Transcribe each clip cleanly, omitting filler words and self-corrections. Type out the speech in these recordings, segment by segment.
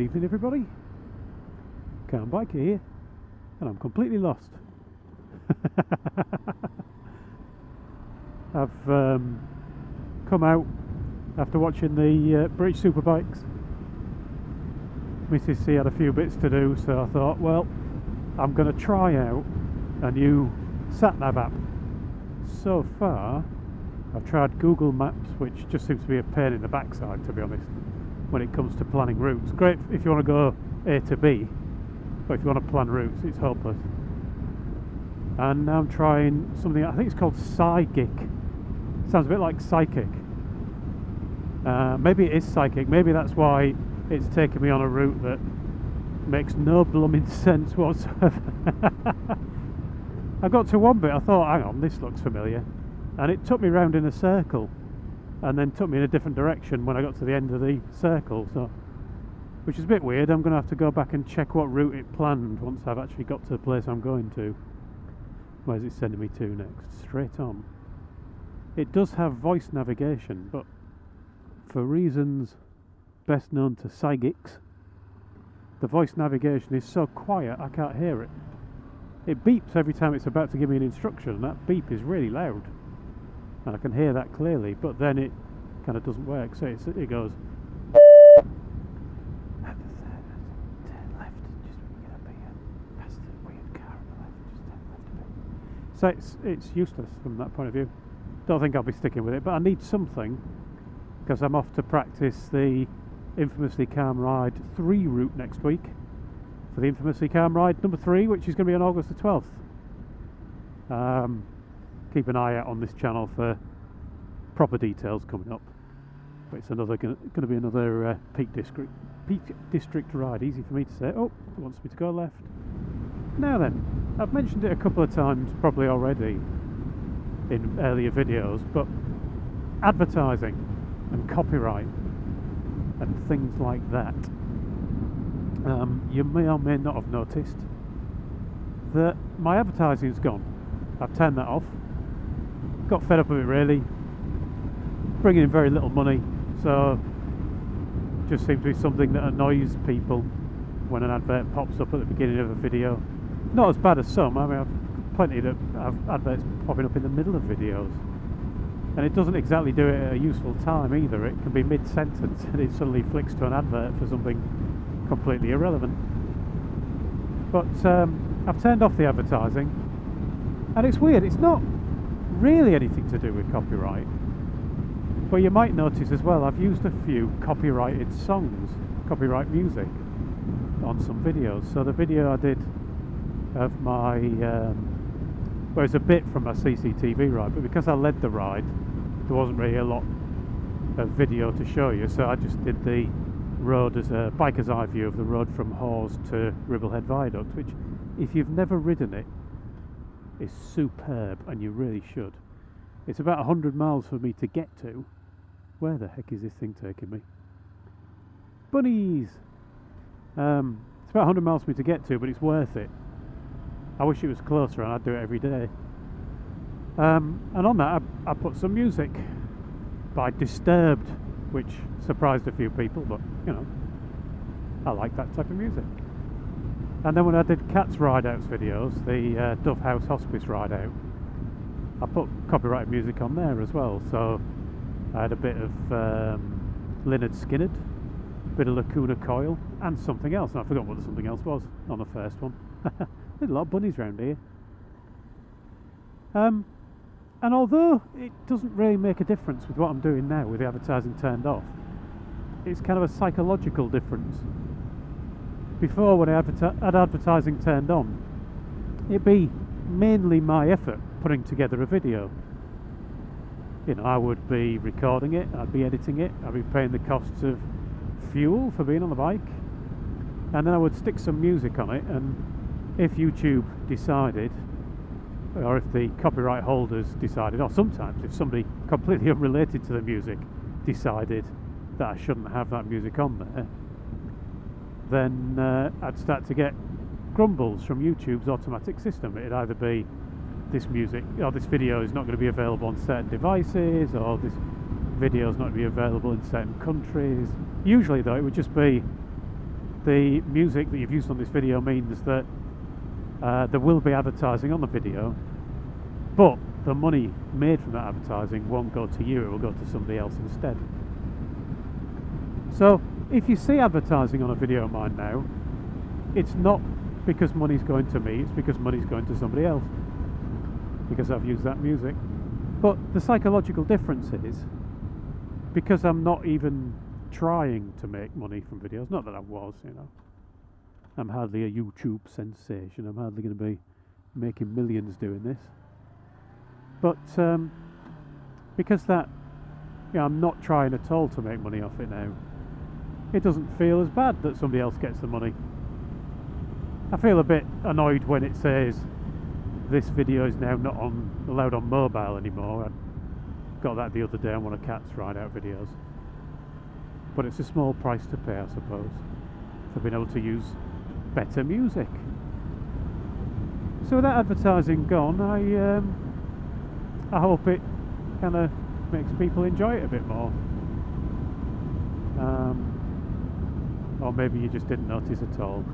Good evening, everybody. Cam Biker here, and I'm completely lost. I've come out after watching the British Superbikes. Mrs. C had a few bits to do, so I thought, well, I'm going to try out a new SatNav app. So far, I've tried Google Maps, which just seems to be a pain in the backside, to be honest, when it comes to planning routes. Great if you want to go A to B, but if you want to plan routes, it's hopeless. And now I'm trying something, I think it's called Sygic. Sounds a bit like psychic. Maybe it is psychic, maybe that's why it's taken me on a route that makes no blooming sense whatsoever. I got to one bit, I thought, hang on, this looks familiar. And it took me round in a circle, and then took me in a different direction when I got to the end of the circle, so, which is a bit weird. I'm going to have to go back and check what route it planned once I've actually got to the place I'm going to. Where's it sending me to next? Straight on. It does have voice navigation, but for reasons best known to Sygics, the voice navigation is so quiet I can't hear it. It beeps every time it's about to give me an instruction, and that beep is really loud. And I can hear that clearly, but then it kind of doesn't work, so it goes turn left just when you get up here, past the weird car on the left, just turn left a bit. So it's useless from that point of view. Don't think I'll be sticking with it, but I need something, because I'm off to practice the Infamously Calm Ride 3 route next week, for the Infamously Calm Ride number 3, which is going to be on August the 12th. Keep an eye out on this channel for proper details coming up. But it's another going to be another Peak District ride. Easy for me to say. Oh, it wants me to go left. Now then, I've mentioned it a couple of times probably already in earlier videos, but advertising and copyright and things like that. You may or may not have noticed that my advertising's gone. I've turned that off. Got fed up with it really, bringing in very little money, so just seems to be something that annoys people when an advert pops up at the beginning of a video. Not as bad as some. I mean, I've plenty that have adverts popping up in the middle of videos, and it doesn't exactly do it at a useful time either. It can be mid-sentence and it suddenly flicks to an advert for something completely irrelevant. But I've turned off the advertising, and it's weird, it's not really anything to do with copyright, but you might notice as well I've used a few copyrighted songs, copyright music on some videos. So the video I did of my well, it's a bit from my CCTV ride, but because I led the ride there wasn't really a lot of video to show you, so I just did the road as a biker's eye view of the road from Hawes to Ribblehead Viaduct, which if you've never ridden it, is superb, and you really should. It's about 100 miles for me to get to. Where the heck is this thing taking me? Bunnies! It's about 100 miles for me to get to, but it's worth it. I wish it was closer and I'd do it every day. And on that I put some music by Disturbed, which surprised a few people, but you know, I like that type of music. And then when I did Cats Ride-Outs videos, the Dove House Hospice Ride-Out, I put copyrighted music on there as well. So I had a bit of Lynyrd Skynyrd, a bit of Lacuna Coil, and something else. And I forgot what the something else was on the first one. There's a lot of bunnies around here. And although it doesn't really make a difference with what I'm doing now with the advertising turned off, it's kind of a psychological difference. Before, when I had advertising turned on, it'd be mainly my effort putting together a video. You know, I would be recording it, I'd be editing it, I'd be paying the costs of fuel for being on the bike, and then I would stick some music on it, and if YouTube decided, or if the copyright holders decided, or sometimes if somebody completely unrelated to the music decided that I shouldn't have that music on there, then I'd start to get grumbles from YouTube's automatic system. It'd either be this music, or this video is not going to be available on certain devices, or this video is not going to be available in certain countries. Usually though it would just be the music that you've used on this video means that there will be advertising on the video, but the money made from that advertising won't go to you, it will go to somebody else instead. So if you see advertising on a video of mine now, it's not because money's going to me, it's because money's going to somebody else, because I've used that music. But the psychological difference is, because I'm not even trying to make money from videos, not that I was, you know, I'm hardly a YouTube sensation, I'm hardly going to be making millions doing this, but because that, you know, I'm not trying at all to make money off it now, it doesn't feel as bad that somebody else gets the money. I feel a bit annoyed when it says this video is now not allowed on mobile anymore. I got that the other day on one of Cat's ride out videos. But it's a small price to pay, I suppose, for being able to use better music. So with that advertising gone, I hope it kind of makes people enjoy it a bit more. Or maybe you just didn't notice at all.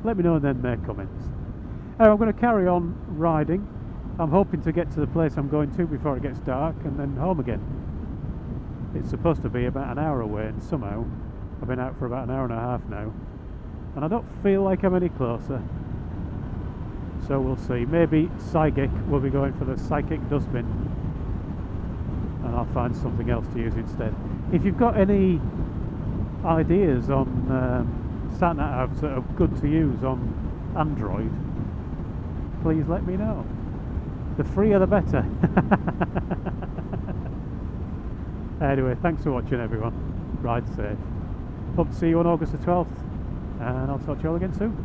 Let me know in their comments. I'm going to carry on riding. I'm hoping to get to the place I'm going to before it gets dark and then home again. It's supposed to be about an hour away, and somehow I've been out for about an hour and a half now and I don't feel like I'm any closer. So we'll see. Maybe Sygic will be going for the psychic dustbin and I'll find something else to use instead. If you've got any ideas on SatNav that are good to use on Android, please let me know. The freer the better. Anyway, thanks for watching everyone. Ride safe. Hope to see you on August the 12th, and I'll talk to you all again soon.